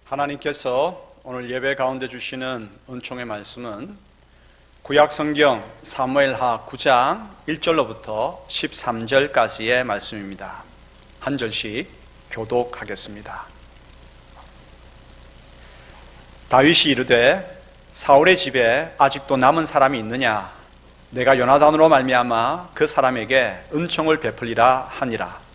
하나님께서 오늘 예배 가운데 주시는 은총의 말씀은 구약성경 사무엘하 9장 1절로부터 13절까지의 말씀입니다. 한 절씩 교독하겠습니다. 다윗이 이르되 사울의 집에 아직도 남은 사람이 있느냐? 내가 요나단으로 말미암아 그 사람에게 은총을 베풀리라 하니라.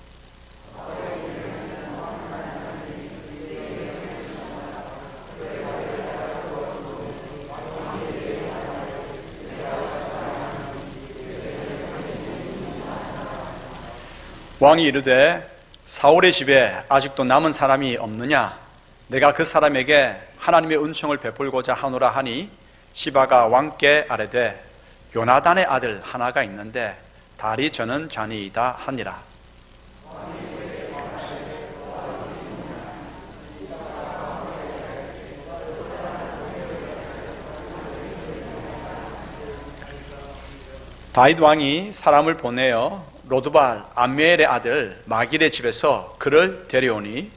왕이 이르되 사울의 집에 아직도 남은 사람이 없느냐? 내가 그 사람에게 하나님의 은총을 베풀고자 하노라 하니 시바가 왕께 아뢰되 요나단의 아들 하나가 있는데 다리 저는 자니이다 하니라. 다윗 왕이 사람을 보내어 로드발 암미엘의 아들 마길의 집에서 그를 데려오니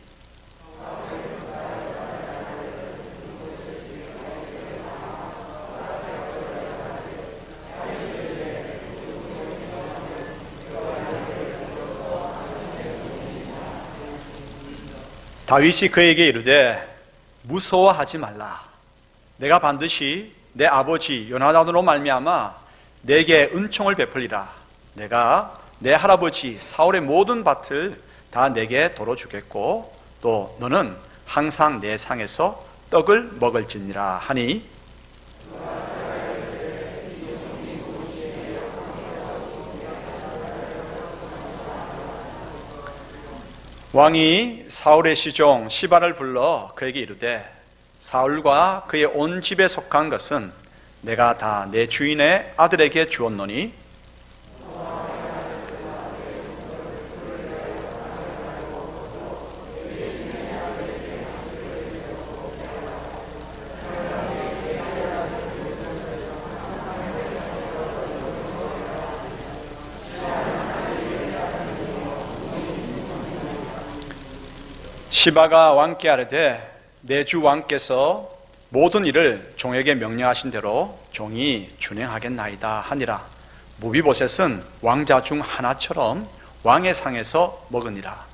다윗이 그에게 이르되 무서워하지 말라. 내가 반드시 내 아버지 요나단으로 말미암아 내게 은총을 베풀리라. 내가 내 할아버지 사울의 모든 밭을 다 내게 도로 주겠고 또 너는 항상 내 상에서 떡을 먹을지니라 하니 왕이 사울의 시종 시바를 불러 그에게 이르되 사울과 그의 온 집에 속한 것은 내가 다 내 주인의 아들에게 주었노니 시바가 왕께 아뢰되 내 주 왕께서 모든 일을 종에게 명령하신 대로 종이 준행하겠나이다 하니라. 무비보셋은 왕자 중 하나처럼 왕의 상에서 먹으니라.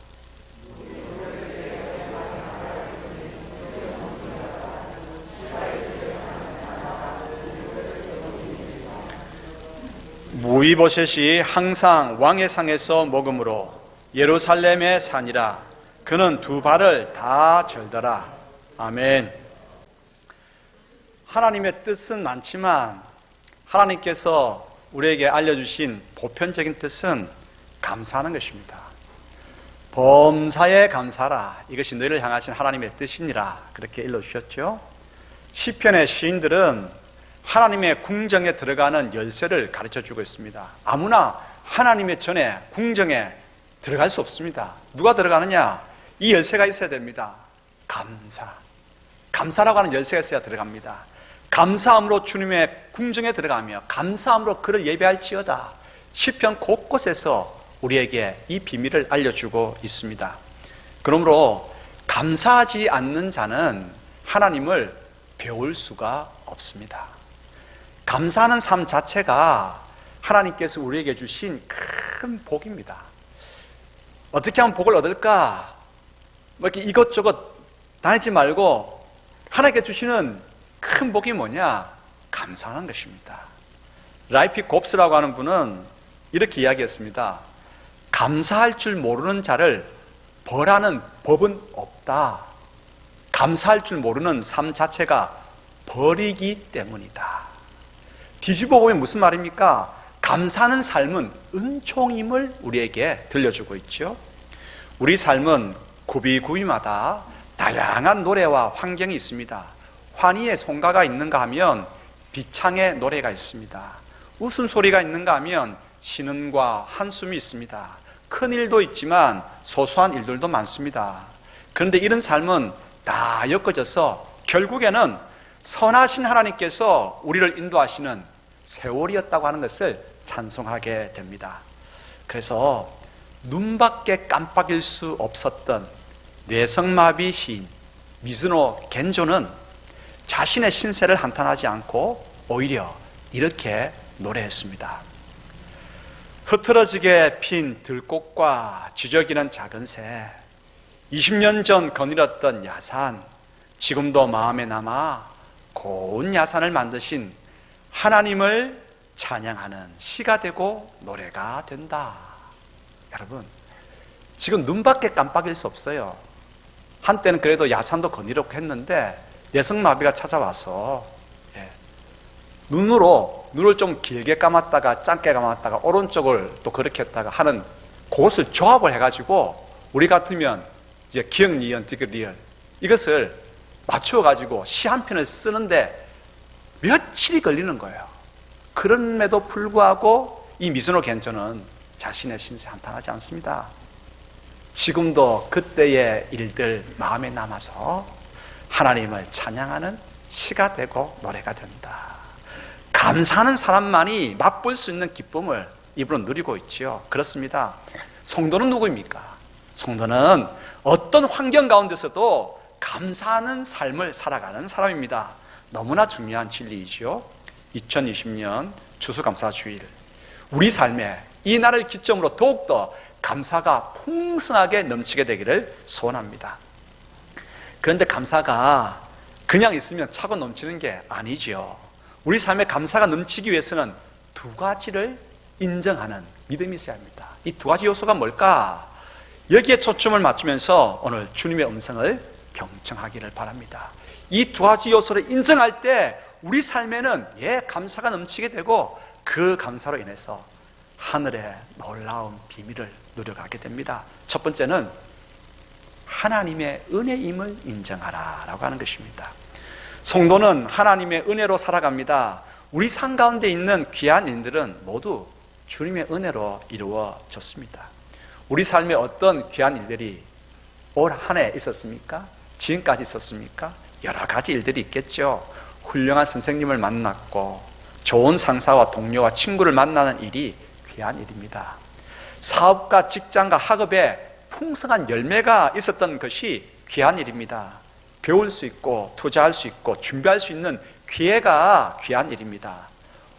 무비보셋이 항상 왕의 상에서 먹으므로 예루살렘에 사니라. 그는 두 발을 다 절더라. 아멘. 하나님의 뜻은 많지만 하나님께서 우리에게 알려주신 보편적인 뜻은 감사하는 것입니다. 범사에 감사라. 이것이 너희를 향하신 하나님의 뜻이니라. 그렇게 일러주셨죠. 시편의 시인들은 하나님의 궁정에 들어가는 열쇠를 가르쳐주고 있습니다. 아무나 하나님의 전에 궁정에 들어갈 수 없습니다. 누가 들어가느냐? 이 열쇠가 있어야 됩니다. 감사. 감사라고 하는 열쇠가 있어야 들어갑니다. 감사함으로 주님의 궁정에 들어가며 감사함으로 그를 예배할지어다. 시편 곳곳에서 우리에게 이 비밀을 알려주고 있습니다. 그러므로 감사하지 않는 자는 하나님을 배울 수가 없습니다. 감사하는 삶 자체가 하나님께서 우리에게 주신 큰 복입니다. 어떻게 하면 복을 얻을까? 이렇게 이것저것 다니지 말고 하나님께 주시는 큰 복이 뭐냐? 감사하는 것입니다. 라이피 곱스라고 하는 분은 이렇게 이야기했습니다. 감사할 줄 모르는 자를 벌하는 법은 없다. 감사할 줄 모르는 삶 자체가 벌이기 때문이다. 뒤집어 보면 무슨 말입니까? 감사하는 삶은 은총임을 우리에게 들려주고 있죠. 우리 삶은 구비구비마다 다양한 노래와 환경이 있습니다. 환희의 송가가 있는가 하면 비창의 노래가 있습니다. 웃음소리가 있는가 하면 신음과 한숨이 있습니다. 큰 일도 있지만 소소한 일들도 많습니다. 그런데 이런 삶은 다 엮어져서 결국에는 선하신 하나님께서 우리를 인도하시는 세월이었다고 하는 것을 찬송하게 됩니다. 그래서 눈밖에 깜빡일 수 없었던 뇌성마비 시인 미즈노 겐조는 자신의 신세를 한탄하지 않고 오히려 이렇게 노래했습니다. 흐트러지게 핀 들꽃과 지저귀는 작은 새, 20년 전 거닐었던 야산, 지금도 마음에 남아 고운 야산을 만드신 하나님을 찬양하는 시가 되고 노래가 된다. 여러분, 지금 눈밖에 깜빡일 수 없어요. 한때는 그래도 야산도 거닐었고 했는데 내성마비가 찾아와서 눈을 좀 길게 감았다가 짧게 감았다가 오른쪽을 또 그렇게 했다가 하는 그것을 조합을 해가지고 우리 같으면 이제 기역, 니은, 디귿, 리을 이것을 맞춰가지고 시 한 편을 쓰는데 며칠이 걸리는 거예요. 그럼에도 불구하고 이 미즈노 겐조는 자신의 신세 한탄하지 않습니다. 지금도 그때의 일들 마음에 남아서 하나님을 찬양하는 시가 되고 노래가 된다. 감사하는 사람만이 맛볼 수 있는 기쁨을 이분은 누리고 있지요. 그렇습니다. 성도는 누구입니까? 성도는 어떤 환경 가운데서도 감사하는 삶을 살아가는 사람입니다. 너무나 중요한 진리이지요. 2020년 추수감사주일, 우리 삶에 이 날을 기점으로 더욱더 감사가 풍성하게 넘치게 되기를 소원합니다. 그런데 감사가 그냥 있으면 차고 넘치는 게 아니죠. 우리 삶에 감사가 넘치기 위해서는 두 가지를 인정하는 믿음이 있어야 합니다. 이 두 가지 요소가 뭘까? 여기에 초점을 맞추면서 오늘 주님의 음성을 경청하기를 바랍니다. 이 두 가지 요소를 인정할 때 우리 삶에는 감사가 넘치게 되고 그 감사로 인해서 하늘의 놀라운 비밀을 누려가게 됩니다. 첫 번째는 하나님의 은혜임을 인정하라 라고 하는 것입니다. 성도는 하나님의 은혜로 살아갑니다. 우리 삶 가운데 있는 귀한 일들은 모두 주님의 은혜로 이루어졌습니다. 우리 삶에 어떤 귀한 일들이 올 한 해 있었습니까? 지금까지 있었습니까? 여러 가지 일들이 있겠죠. 훌륭한 선생님을 만났고 좋은 상사와 동료와 친구를 만나는 일이 귀한 일입니다. 사업과 직장과 학업에 풍성한 열매가 있었던 것이 귀한 일입니다. 배울 수 있고 투자할 수 있고 준비할 수 있는 기회가 귀한 일입니다.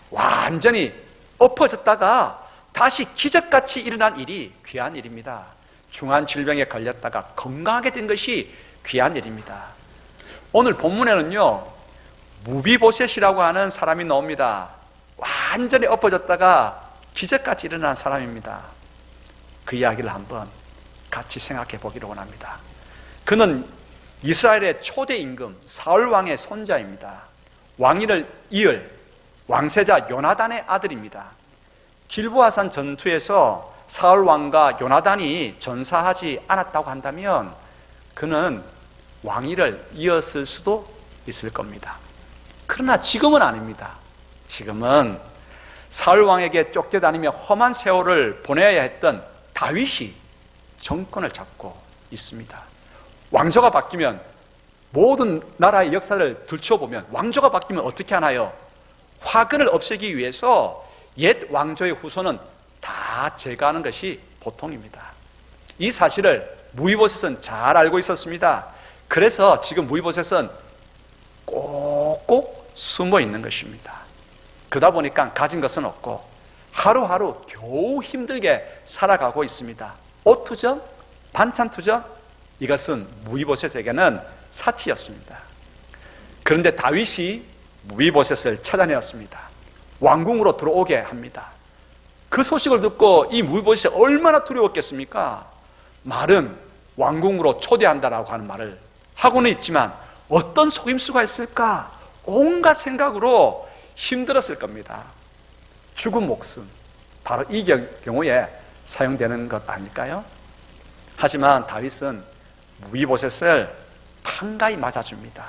완전히 엎어졌다가 다시 기적같이 일어난 일이 귀한 일입니다. 중한 질병에 걸렸다가 건강하게 된 것이 귀한 일입니다. 오늘 본문에는요, 무비보셋이라고 하는 사람이 나옵니다. 완전히 엎어졌다가 기적같이 일어난 사람입니다. 그 이야기를 한번 같이 생각해 보기를 원합니다. 그는 이스라엘의 초대 임금 사울 왕의 손자입니다. 왕위를 이을 왕세자 요나단의 아들입니다. 길보아산 전투에서 사울 왕과 요나단이 전사하지 않았다고 한다면 그는 왕위를 이었을 수도 있을 겁니다. 그러나 지금은 아닙니다. 지금은 사울 왕에게 쫓겨다니며 험한 세월을 보내야 했던 다윗이 정권을 잡고 있습니다. 왕조가 바뀌면 모든 나라의 역사를 들춰보면 왕조가 바뀌면 어떻게 하나요? 화근을 없애기 위해서 옛 왕조의 후손은 다 제거하는 것이 보통입니다. 이 사실을 무이보셋은 잘 알고 있었습니다. 그래서 지금 무이보셋은 꼭꼭 숨어 있는 것입니다. 그러다 보니까 가진 것은 없고 하루하루 겨우 힘들게 살아가고 있습니다. 옷 투정, 반찬 투정, 이것은 무이보셋에게는 사치였습니다. 그런데 다윗이 무이보셋을 찾아내었습니다. 왕궁으로 들어오게 합니다. 그 소식을 듣고 이 무이보셋이 얼마나 두려웠겠습니까? 말은 왕궁으로 초대한다라고 하는 말을 하고는 있지만 어떤 속임수가 있을까? 온갖 생각으로 힘들었을 겁니다. 죽은 목숨, 바로 이 경우에 사용되는 것 아닐까요? 하지만 다윗은 무이보셋을 판가히 맞아줍니다.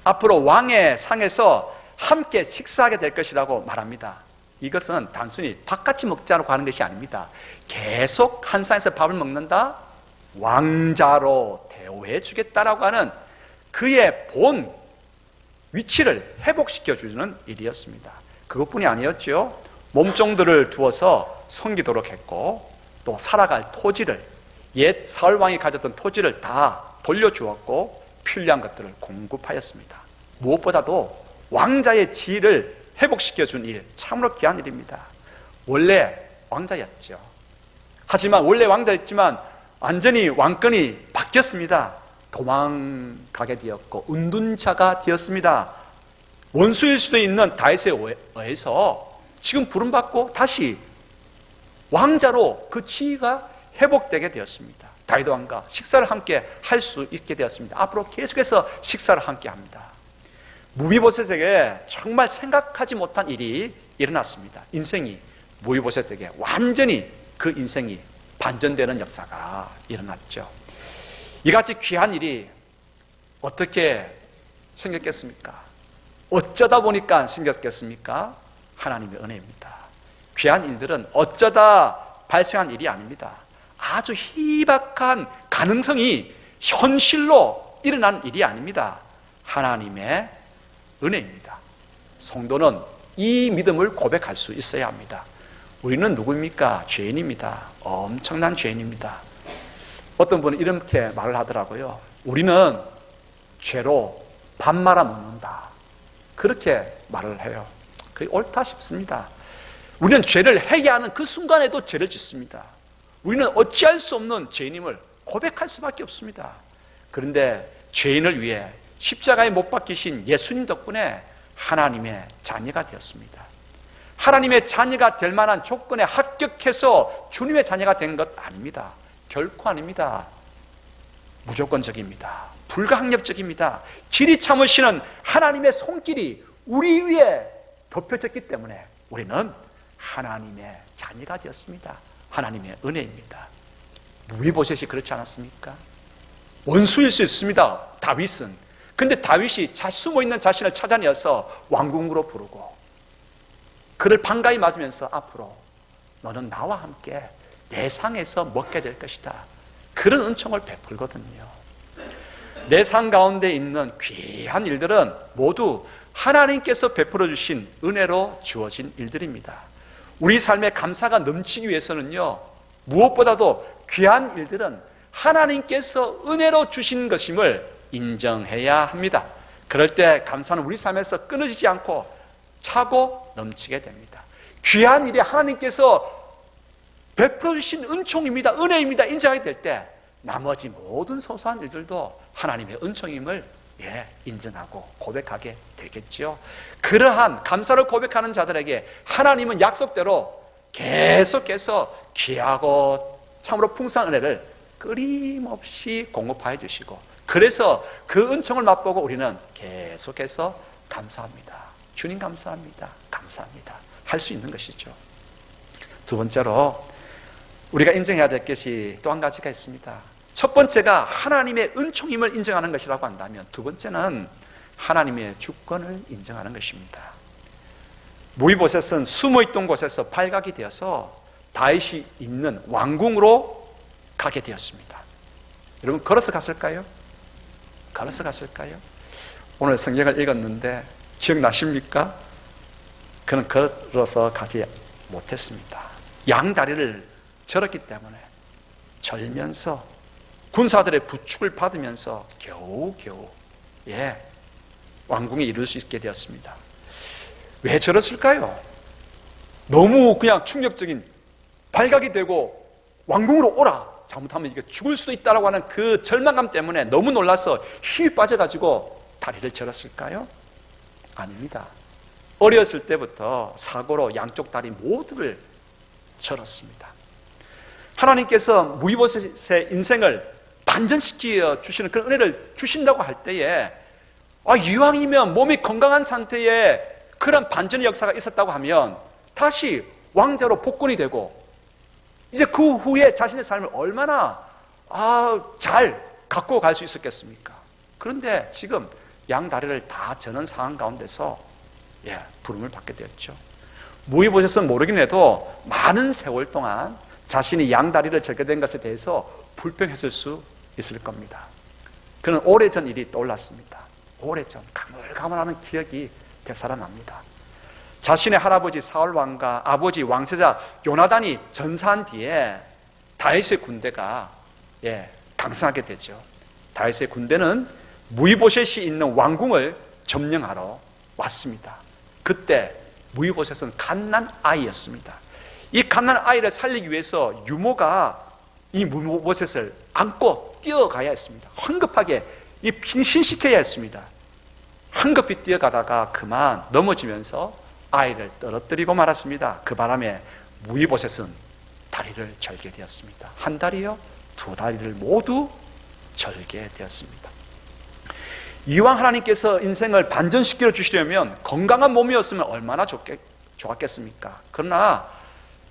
앞으로 왕의 상에서 함께 식사하게 될 것이라고 말합니다. 이것은 단순히 밥같이 먹자고 하는 것이 아닙니다. 계속 한 상에서 밥을 먹는다? 왕자로 대우해 주겠다라고 하는 그의 본 위치를 회복시켜주는 일이었습니다. 그것뿐이 아니었죠. 몸종들을 두어서 섬기도록 했고 또 살아갈 토지를, 옛 사울왕이 가졌던 토지를 다 돌려주었고 필요한 것들을 공급하였습니다. 무엇보다도 왕자의 지위를 회복시켜준 일, 참으로 귀한 일입니다. 원래 왕자였죠. 하지만 원래 왕자였지만 완전히 왕권이 바뀌었습니다. 도망가게 되었고 은둔자가 되었습니다. 원수일 수도 있는 다윗에 의해서 지금 부름받고 다시 왕자로 그 지위가 회복되게 되었습니다. 다윗 왕과 식사를 함께 할 수 있게 되었습니다. 앞으로 계속해서 식사를 함께 합니다. 무비보셋에게 정말 생각하지 못한 일이 일어났습니다. 인생이 무비보셋에게 완전히 그 인생이 반전되는 역사가 일어났죠. 이같이 귀한 일이 어떻게 생겼겠습니까? 어쩌다 보니까 생겼겠습니까? 하나님의 은혜입니다. 귀한 일들은 어쩌다 발생한 일이 아닙니다. 아주 희박한 가능성이 현실로 일어난 일이 아닙니다. 하나님의 은혜입니다. 성도는 이 믿음을 고백할 수 있어야 합니다. 우리는 누구입니까? 죄인입니다. 엄청난 죄인입니다. 어떤 분은 이렇게 말을 하더라고요. 우리는 죄로 밥 말아 먹는다. 그렇게 말을 해요. 그게 옳다 싶습니다. 우리는 죄를 회개하는 그 순간에도 죄를 짓습니다. 우리는 어찌할 수 없는 죄인임을 고백할 수밖에 없습니다. 그런데 죄인을 위해 십자가에 못 박히신 예수님 덕분에 하나님의 자녀가 되었습니다. 하나님의 자녀가 될 만한 조건에 합격해서 주님의 자녀가 된 것 아닙니다. 결코 아닙니다. 무조건적입니다. 불가항력적입니다. 길이 참으시는 하나님의 손길이 우리 위에 덮여졌기 때문에 우리는 하나님의 자녀가 되었습니다. 하나님의 은혜입니다. 무비보셋이 그렇지 않았습니까? 원수일 수 있습니다. 다윗은. 근데 다윗이 숨어있는 자신을 찾아내어서 왕궁으로 부르고 그를 반가이 맞으면서 앞으로 너는 나와 함께 내 상에서 먹게 될 것이다. 그런 은총을 베풀거든요. 내 상 가운데 있는 귀한 일들은 모두 하나님께서 베풀어 주신 은혜로 주어진 일들입니다. 우리 삶의 감사가 넘치기 위해서는요, 무엇보다도 귀한 일들은 하나님께서 은혜로 주신 것임을 인정해야 합니다. 그럴 때 감사는 우리 삶에서 끊어지지 않고 차고 넘치게 됩니다. 귀한 일이 하나님께서 베풀어 주신 은총입니다. 은혜입니다. 인정하게 될 때 나머지 모든 소소한 일들도 하나님의 은총임을 인정하고 고백하게 되겠죠. 그러한 감사를 고백하는 자들에게 하나님은 약속대로 계속해서 귀하고 참으로 풍성한 은혜를 끊임없이 공급하여 주시고, 그래서 그 은총을 맛보고 우리는 계속해서 감사합니다. 주님 감사합니다. 감사합니다. 할 수 있는 것이죠. 두 번째로 우리가 인정해야 될 것이 또 한 가지가 있습니다. 첫 번째가 하나님의 은총임을 인정하는 것이라고 한다면, 두 번째는 하나님의 주권을 인정하는 것입니다. 무비보셋은 숨어있던 곳에서 발각이 되어서 다윗이 있는 왕궁으로 가게 되었습니다. 여러분, 걸어서 갔을까요? 걸어서 갔을까요? 오늘 성경을 읽었는데 기억나십니까? 그는 걸어서 가지 못했습니다. 양다리를 절었기 때문에 절면서 군사들의 부축을 받으면서 겨우 왕궁에 이룰 수 있게 되었습니다. 왜 저랬을까요? 너무 그냥 충격적인, 발각이 되고 왕궁으로 오라, 잘못하면 이게 죽을 수도 있다라고 하는 그 절망감 때문에 너무 놀라서 힘이 빠져가지고 다리를 절었을까요? 아닙니다. 어렸을 때부터 사고로 양쪽 다리 모두를 절었습니다. 하나님께서 무비보셋의 인생을 반전시켜 주시는 그런 은혜를 주신다고 할 때에, 이왕이면 몸이 건강한 상태에 그런 반전의 역사가 있었다고 하면 다시 왕자로 복권이 되고, 이제 그 후에 자신의 삶을 얼마나 잘 갖고 갈 수 있었겠습니까? 그런데 지금 양다리를 다 저는 상황 가운데서 부름을 받게 되었죠. 무비보셋은 모르긴 해도 많은 세월 동안 자신이 양다리를 절게 된 것에 대해서 불평했을 수 있을 겁니다. 그는 오래전 일이 떠올랐습니다. 오래전 가물가물하는 기억이 되살아납니다. 자신의 할아버지 사울왕과 아버지 왕세자 요나단이 전사한 뒤에 다윗의 군대가 강성하게 되죠. 다윗의 군대는 무이보셋이 있는 왕궁을 점령하러 왔습니다. 그때 무이보셋은 갓난 아이였습니다. 이 갓난 아이를 살리기 위해서 유모가 이 무이보셋을 안고 뛰어가야 했습니다. 황급하게 핀신시켜야 했습니다. 황급히 뛰어가다가 그만 넘어지면서 아이를 떨어뜨리고 말았습니다. 그 바람에 무이보셋은 다리를 절게 되었습니다. 한 다리요, 두 다리를 모두 절게 되었습니다. 이왕 하나님께서 인생을 반전시켜 주시려면 건강한 몸이었으면 얼마나 좋았겠습니까? 그러나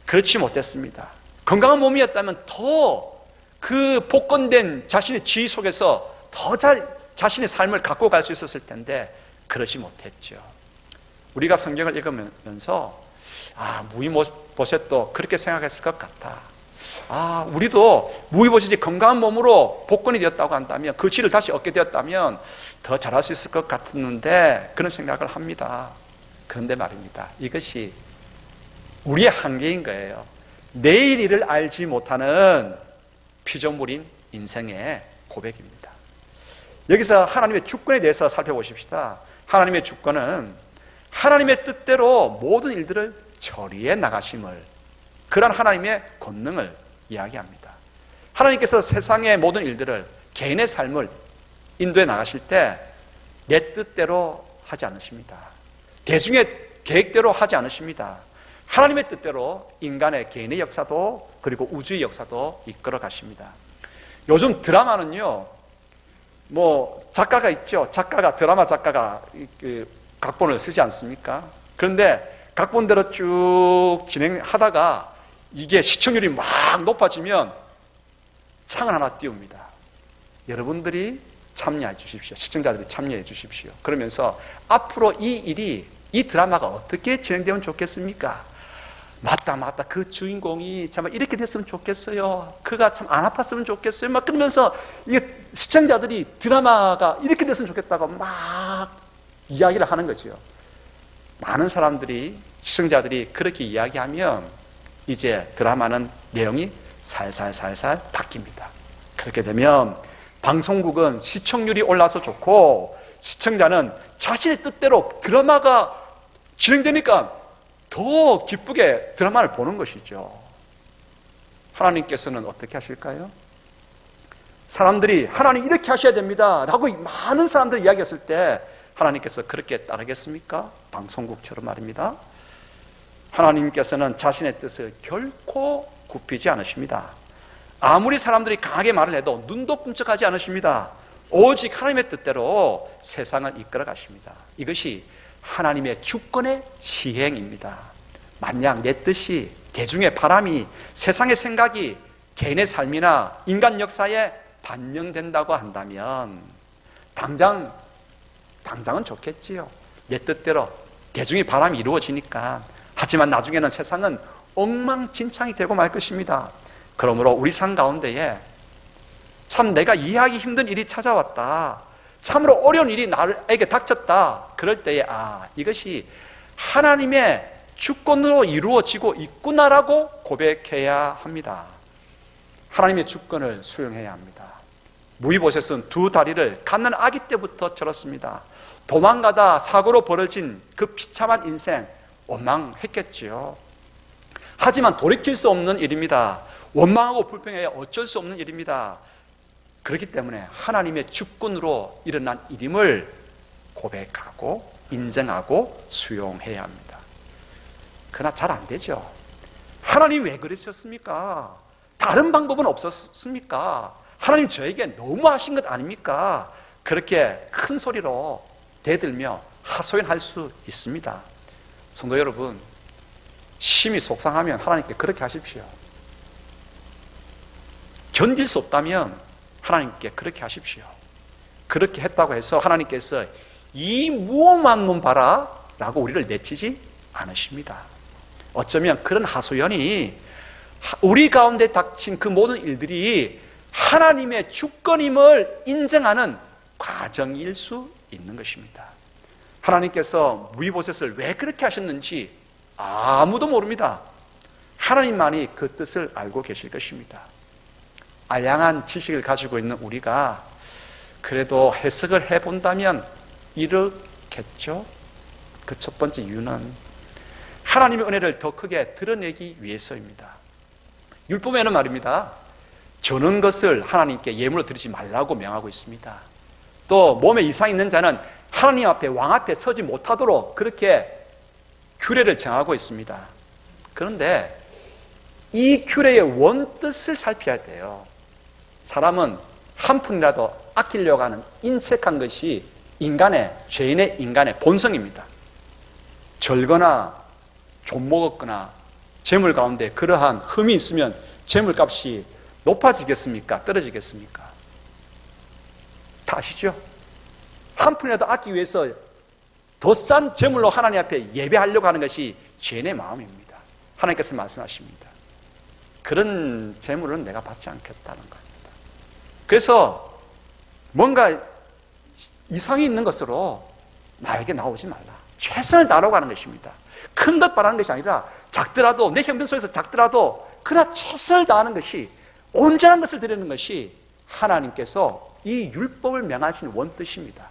그렇지 못했습니다. 건강한 몸이었다면 더 그 복권된 자신의 지위 속에서 더 잘 자신의 삶을 갖고 갈 수 있었을 텐데 그러지 못했죠. 우리가 성경을 읽으면서 무이보셋도 그렇게 생각했을 것 같아. 우리도 무이보셋이 건강한 몸으로 복권이 되었다고 한다면, 그 지위를 다시 얻게 되었다면 더 잘할 수 있을 것 같았는데 그런 생각을 합니다. 그런데 말입니다, 이것이 우리의 한계인 거예요. 내일 일을 알지 못하는 피조물인 인생의 고백입니다. 여기서 하나님의 주권에 대해서 살펴보십시다. 하나님의 주권은 하나님의 뜻대로 모든 일들을 처리해 나가심을, 그런 하나님의 권능을 이야기합니다. 하나님께서 세상의 모든 일들을, 개인의 삶을 인도해 나가실 때 내 뜻대로 하지 않으십니다. 대중의 계획대로 하지 않으십니다. 하나님의 뜻대로 인간의 개인의 역사도 그리고 우주의 역사도 이끌어 가십니다. 요즘 드라마는요, 작가가 있죠. 드라마 작가가 각본을 쓰지 않습니까? 그런데 각본대로 쭉 진행하다가 이게 시청률이 막 높아지면 창을 하나 띄웁니다. 여러분들이 참여해 주십시오. 시청자들이 참여해 주십시오. 그러면서 앞으로 이 드라마가 어떻게 진행되면 좋겠습니까? 맞다. 그 주인공이 참 이렇게 됐으면 좋겠어요. 그가 참 안 아팠으면 좋겠어요. 막 그러면서 이게 시청자들이 드라마가 이렇게 됐으면 좋겠다고 막 이야기를 하는 거죠. 많은 사람들이, 시청자들이 그렇게 이야기하면 이제 드라마는 내용이 살살살살 바뀝니다. 그렇게 되면 방송국은 시청률이 올라서 좋고, 시청자는 자신의 뜻대로 드라마가 진행되니까 더 기쁘게 드라마를 보는 것이죠. 하나님께서는 어떻게 하실까요? 사람들이 하나님 이렇게 하셔야 됩니다 라고 많은 사람들이 이야기했을 때 하나님께서 그렇게 따르겠습니까? 방송국처럼 말입니다. 하나님께서는 자신의 뜻을 결코 굽히지 않으십니다. 아무리 사람들이 강하게 말을 해도 눈도 끔찍하지 않으십니다. 오직 하나님의 뜻대로 세상을 이끌어 가십니다. 이것이 하나님의 주권의 시행입니다. 만약 내 뜻이, 대중의 바람이, 세상의 생각이 개인의 삶이나 인간 역사에 반영된다고 한다면 당장은 좋겠지요. 내 뜻대로 대중의 바람이 이루어지니까. 하지만 나중에는 세상은 엉망진창이 되고 말 것입니다. 그러므로 우리 삶 가운데에 참 내가 이해하기 힘든 일이 찾아왔다, 참으로 어려운 일이 나에게 닥쳤다, 그럴 때에 이것이 하나님의 주권으로 이루어지고 있구나라고 고백해야 합니다. 하나님의 주권을 수용해야 합니다. 무이보셋은 두 다리를 갓난 아기 때부터 절었습니다. 도망가다 사고로 벌어진 그 비참한 인생 원망했겠지요. 하지만 돌이킬 수 없는 일입니다. 원망하고 불평해야 어쩔 수 없는 일입니다. 그렇기 때문에 하나님의 주권으로 일어난 일임을 고백하고 인정하고 수용해야 합니다. 그러나 잘 안 되죠. 하나님 왜 그러셨습니까? 다른 방법은 없었습니까? 하나님 저에게 너무하신 것 아닙니까? 그렇게 큰 소리로 대들며 하소연할 수 있습니다. 성도 여러분, 심히 속상하면 하나님께 그렇게 하십시오. 견딜 수 없다면 하나님께 그렇게 하십시오. 그렇게 했다고 해서 하나님께서 이 무엄한 놈 봐라 라고 우리를 내치지 않으십니다. 어쩌면 그런 하소연이 우리 가운데 닥친 그 모든 일들이 하나님의 주권임을 인정하는 과정일 수 있는 것입니다. 하나님께서 무이보셋을 왜 그렇게 하셨는지 아무도 모릅니다. 하나님만이 그 뜻을 알고 계실 것입니다. 알량한 지식을 가지고 있는 우리가 그래도 해석을 해본다면 이렇겠죠. 그 첫 번째 이유는 하나님의 은혜를 더 크게 드러내기 위해서입니다. 율법에는 말입니다, 저는 것을 하나님께 예물로 드리지 말라고 명하고 있습니다. 또 몸에 이상이 있는 자는 하나님 앞에, 왕 앞에 서지 못하도록 그렇게 규례를 정하고 있습니다. 그런데 이 규례의 원뜻을 살펴야 돼요. 사람은 한 푼이라도 아끼려고 하는 인색한 것이 죄인의 인간의 본성입니다. 절거나 좀 먹었거나 재물 가운데 그러한 흠이 있으면 재물값이 높아지겠습니까? 떨어지겠습니까? 다 아시죠? 한 푼이라도 아끼기 위해서 더 싼 재물로 하나님 앞에 예배하려고 하는 것이 죄인의 마음입니다. 하나님께서 말씀하십니다. 그런 재물은 내가 받지 않겠다는 겁니다. 그래서 뭔가 이상이 있는 것으로 나에게 나오지 말라. 최선을 다하려고 하는 것입니다. 큰 것 바라는 것이 아니라 작더라도, 내 형편 속에서 작더라도 그러나 최선을 다하는 것이, 온전한 것을 드리는 것이 하나님께서 이 율법을 명하신 원뜻입니다.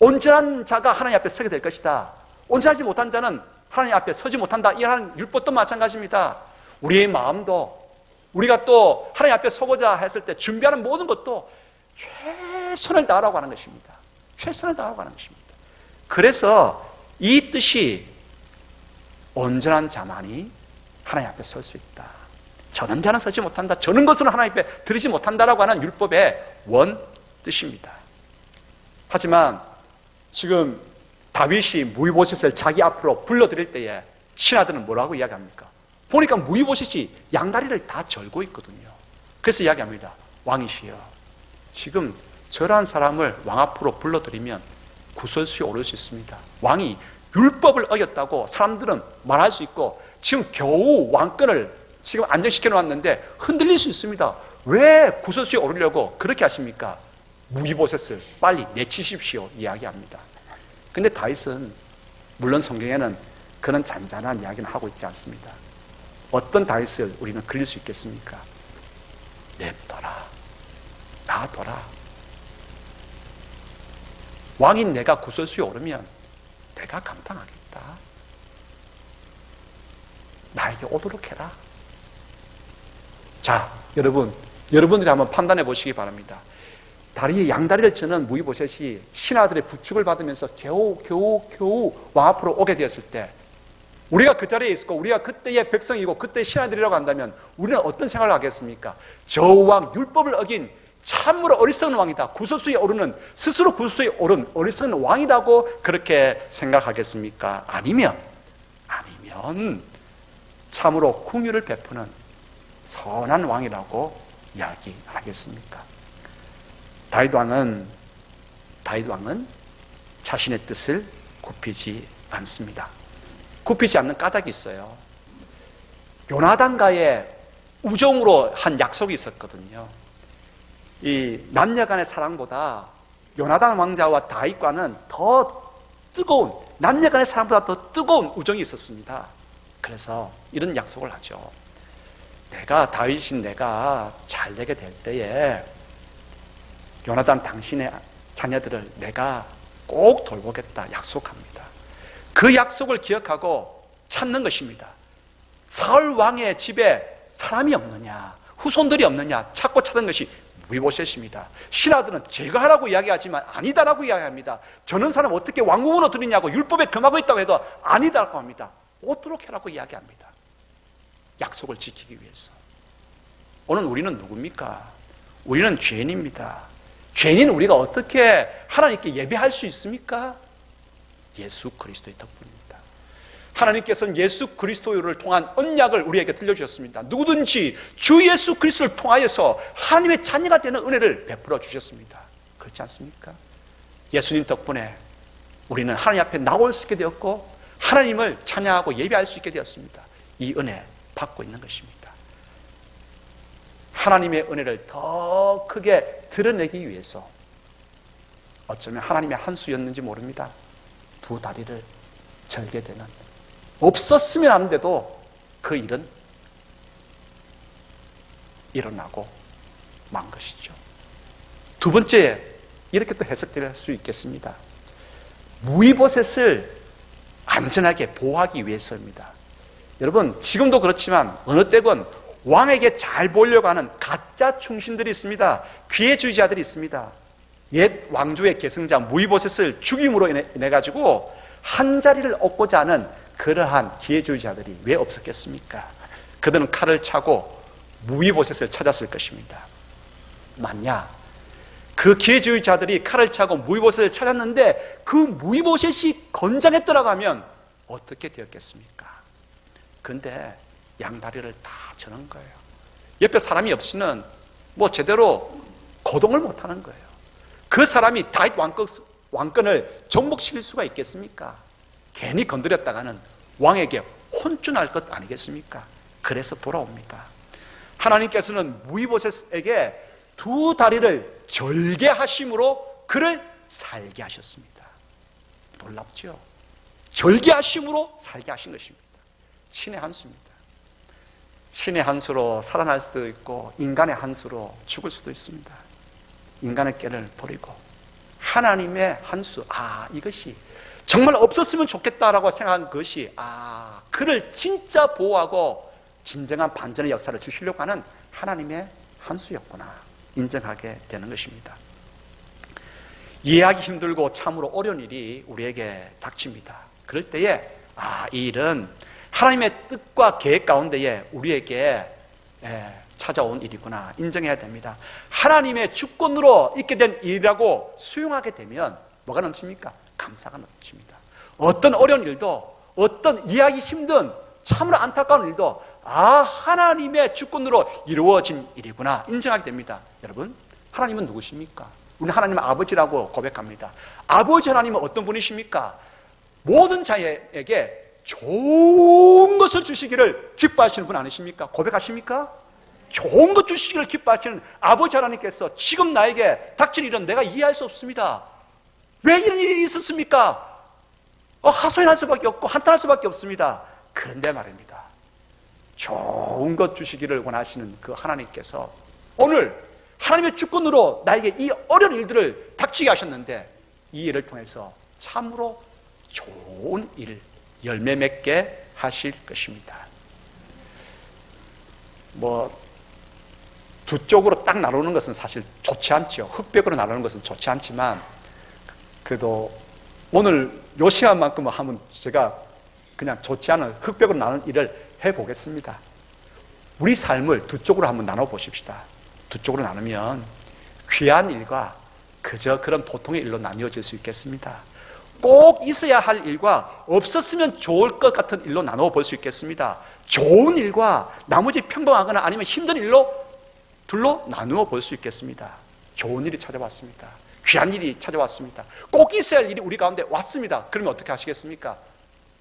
온전한 자가 하나님 앞에 서게 될 것이다. 온전하지 못한 자는 하나님 앞에 서지 못한다. 이 하나님 율법도 마찬가지입니다. 우리의 마음도, 우리가 또 하나님 앞에 서고자 했을 때 준비하는 모든 것도 최선을 다하라고 하는 것입니다. 최선을 다하라고 하는 것입니다. 그래서 이 뜻이 온전한 자만이 하나님 앞에 설 수 있다. 저는 자는 서지 못한다. 저는 것은 하나님 앞에 드리지 못한다라고 하는 율법의 원뜻입니다. 하지만 지금 다윗이 무이보셋을 자기 앞으로 불러들일 때에 신하들은 뭐라고 이야기합니까? 보니까 무이보셋이 양다리를 다 절고 있거든요. 그래서 이야기합니다. 왕이시여, 지금 저러한 사람을 왕 앞으로 불러들이면 구설수에 오를 수 있습니다. 왕이 율법을 어겼다고 사람들은 말할 수 있고, 지금 겨우 왕권을 지금 안정시켜 놓았는데 흔들릴 수 있습니다. 왜 구설수에 오르려고 그렇게 하십니까? 무이보셋을 빨리 내치십시오 이야기합니다. 근데 다윗은, 물론 성경에는 그런 잔잔한 이야기는 하고 있지 않습니다. 어떤 다윗을 우리는 그릴 수 있겠습니까? 냅둬라, 놔둬라. 왕인 내가 구설수에 오르면 내가 감당하겠다. 나에게 오도록 해라. 자, 여러분들이 한번 판단해 보시기 바랍니다. 양다리를 저는 무이보셋이 신하들의 부축을 받으면서 겨우 왕 앞으로 오게 되었을 때, 우리가 그 자리에 있었고 우리가 그때의 백성이고 그때의 신하들이라고 한다면 우리는 어떤 생각을 하겠습니까? 저 왕, 율법을 어긴 참으로 어리석은 왕이다. 구설수에 오르는, 스스로 구설수에 오른 어리석은 왕이라고 그렇게 생각하겠습니까? 아니면 참으로 긍휼을 베푸는 선한 왕이라고 이야기하겠습니까? 다윗 왕은 자신의 뜻을 굽히지 않습니다. 굽히지 않는 까닭이 있어요. 요나단과의 우정으로 한 약속이 있었거든요. 이 남녀 간의 사랑보다 요나단 왕자와 다윗과는 더 뜨거운, 남녀 간의 사랑보다 더 뜨거운 우정이 있었습니다. 그래서 이런 약속을 하죠. 다윗인 내가 잘 되게 될 때에 요나단 당신의 자녀들을 내가 꼭 돌보겠다 약속합니다. 그 약속을 기억하고 찾는 것입니다. 사울 왕의 집에 사람이 없느냐, 후손들이 없느냐 찾고 찾은 것이 무이보셋입니다. 신하들은 제가 하라고 이야기하지만 아니다라고 이야기합니다. 저는 사람 어떻게 왕궁으로 들이냐고, 율법에 금하고 있다고 해도 아니다라고 합니다. 오도록 해라고 이야기합니다. 약속을 지키기 위해서. 오늘 우리는 누굽니까? 우리는 죄인입니다. 죄인인 우리가 어떻게 하나님께 예배할 수 있습니까? 예수 그리스도의 덕분입니다. 하나님께서는 예수 그리스도를 통한 언약을 우리에게 들려주셨습니다. 누구든지 주 예수 그리스도를 통하여서 하나님의 자녀가 되는 은혜를 베풀어 주셨습니다. 그렇지 않습니까? 예수님 덕분에 우리는 하나님 앞에 나올 수 있게 되었고 하나님을 찬양하고 예배할 수 있게 되었습니다. 이 은혜 받고 있는 것입니다. 하나님의 은혜를 더 크게 드러내기 위해서 어쩌면 하나님의 한 수였는지 모릅니다. 두 다리를 절게 되는, 없었으면 하는데도 그 일은 일어나고 만 것이죠. 두 번째 이렇게 또 해석될 수 있겠습니다. 무이보셋을 안전하게 보호하기 위해서입니다. 여러분, 지금도 그렇지만 어느 때건 왕에게 잘 보려고 하는 가짜 충신들이 있습니다. 기회주의자들이 있습니다. 옛 왕조의 계승자 무이보셋을 죽임으로 인해 가지고 한 자리를 얻고자 하는 그러한 기회주의자들이 왜 없었겠습니까? 그들은 칼을 차고 무이보셋을 찾았을 것입니다. 맞냐? 그 기회주의자들이 칼을 차고 무이보셋을 찾았는데 그 무이보셋이 건장했더라고 하면 어떻게 되었겠습니까? 그런데 양다리를 다 저는 거예요. 옆에 사람이 없이는 뭐 제대로 거동을 못하는 거예요. 그 사람이 다윗 왕권을 정복시킬 수가 있겠습니까? 괜히 건드렸다가는 왕에게 혼쭐날 것 아니겠습니까? 그래서 돌아옵니다. 하나님께서는 무이보셋에게 두 다리를 절개하심으로 그를 살게 하셨습니다. 놀랍죠? 절개하심으로 살게 하신 것입니다. 신의 한 수입니다. 신의 한 수로 살아날 수도 있고 인간의 한 수로 죽을 수도 있습니다. 인간의 꾀를 버리고 하나님의 한 수, 이것이 정말 없었으면 좋겠다라고 생각한 것이 그를 진짜 보호하고 진정한 반전의 역사를 주시려고 하는 하나님의 한 수였구나 인정하게 되는 것입니다. 이해하기 힘들고 참으로 어려운 일이 우리에게 닥칩니다. 그럴 때에 이 일은 하나님의 뜻과 계획 가운데에 우리에게 찾아온 일이구나 인정해야 됩니다. 하나님의 주권으로 있게 된 일이라고 수용하게 되면 뭐가 넘칩니까? 감사가 넘칩니다. 어떤 어려운 일도, 어떤 이해하기 힘든 참으로 안타까운 일도 하나님의 주권으로 이루어진 일이구나 인정하게 됩니다. 여러분, 하나님은 누구십니까? 우리는 하나님 아버지라고 고백합니다. 아버지 하나님은 어떤 분이십니까? 모든 자에게 좋은 것을 주시기를 기뻐하시는 분 아니십니까? 고백하십니까? 좋은 것 주시기를 기뻐하시는 아버지 하나님께서 지금 나에게 닥친 일은 내가 이해할 수 없습니다. 왜 이런 일이 있었습니까? 하소연할 수밖에 없고 한탄할 수밖에 없습니다. 그런데 말입니다, 좋은 것 주시기를 원하시는 그 하나님께서 오늘 하나님의 주권으로 나에게 이 어려운 일들을 닥치게 하셨는데 이 일을 통해서 참으로 좋은 일, 열매 맺게 하실 것입니다. 두 쪽으로 딱 나누는 것은 사실 좋지 않죠. 흑백으로 나누는 것은 좋지 않지만 그래도 오늘 요 시간만큼은 하면 제가 그냥 좋지 않은 흑백으로 나누는 일을 해보겠습니다. 우리 삶을 두 쪽으로 한번 나눠보십시다. 두 쪽으로 나누면 귀한 일과 그저 그런 보통의 일로 나뉘어질 수 있겠습니다. 꼭 있어야 할 일과 없었으면 좋을 것 같은 일로 나누어 볼 수 있겠습니다. 좋은 일과 나머지 평범하거나 아니면 힘든 일로 둘로 나누어 볼 수 있겠습니다. 좋은 일이 찾아왔습니다. 귀한 일이 찾아왔습니다. 꼭 있어야 할 일이 우리 가운데 왔습니다. 그러면 어떻게 하시겠습니까?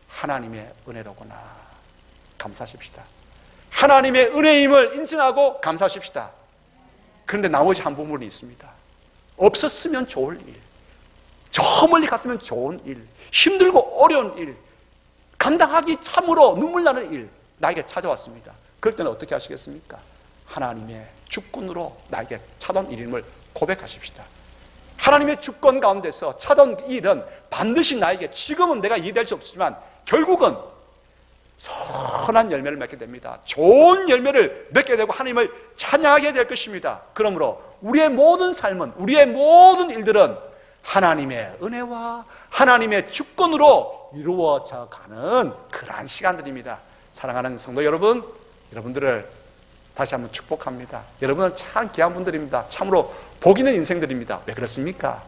하나님의 은혜로구나 감사하십시다. 하나님의 은혜임을 인정하고 감사하십시다. 그런데 나머지 한 부분이 있습니다. 없었으면 좋을 일, 저 멀리 갔으면 좋은 일, 힘들고 어려운 일, 감당하기 참으로 눈물 나는 일 나에게 찾아왔습니다. 그럴 때는 어떻게 하시겠습니까? 하나님의 주권으로 나에게 찾아온 일임을 고백하십시다. 하나님의 주권 가운데서 찾아온 일은 반드시 나에게 지금은 내가 이해될 수 없지만 결국은 선한 열매를 맺게 됩니다. 좋은 열매를 맺게 되고 하나님을 찬양하게 될 것입니다. 그러므로 우리의 모든 삶은, 우리의 모든 일들은 하나님의 은혜와 하나님의 주권으로 이루어져 가는 그러한 시간들입니다. 사랑하는 성도 여러분, 여러분들을 다시 한번 축복합니다. 여러분은 참 귀한 분들입니다. 참으로 복 있는 인생들입니다. 왜 그렇습니까?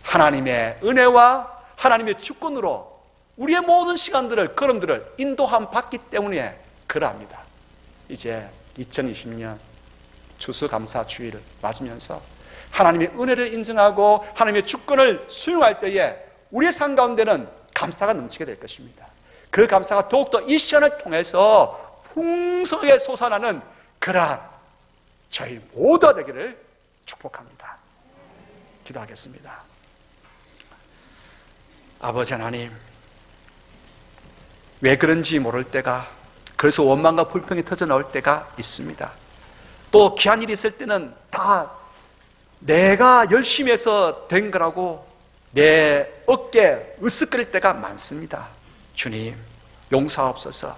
하나님의 은혜와 하나님의 주권으로 우리의 모든 시간들을, 걸음들을 인도함 받기 때문에 그러합니다. 이제 2020년 추수감사 주일을 맞으면서 하나님의 은혜를 인정하고 하나님의 주권을 수용할 때에 우리의 삶 가운데는 감사가 넘치게 될 것입니다. 그 감사가 더욱더 이 시간을 통해서 풍성하게 솟아나는 그러한 저희 모두가 되기를 축복합니다. 기도하겠습니다. 아버지 하나님, 왜 그런지 모를 때가, 그래서 원망과 불평이 터져 나올 때가 있습니다. 또 귀한 일이 있을 때는 다 내가 열심히 해서 된 거라고 내 어깨 으쓱거릴 때가 많습니다. 주님, 용서하옵소서.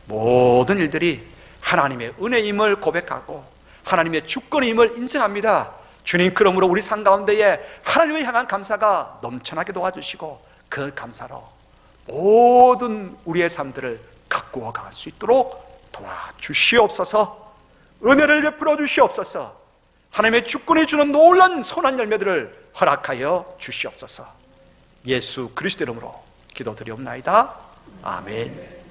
모든 일들이 하나님의 은혜임을 고백하고 하나님의 주권임을 인정합니다. 주님, 그러므로 우리 삶 가운데에 하나님을 향한 감사가 넘쳐나게 도와주시고 그 감사로 모든 우리의 삶들을 가꾸어 갈 수 있도록 도와주시옵소서. 은혜를 베풀어 주시옵소서. 하나님의 주권이 주는 놀라운 선한 열매들을 허락하여 주시옵소서. 예수 그리스도 이름으로 기도드리옵나이다. 아멘.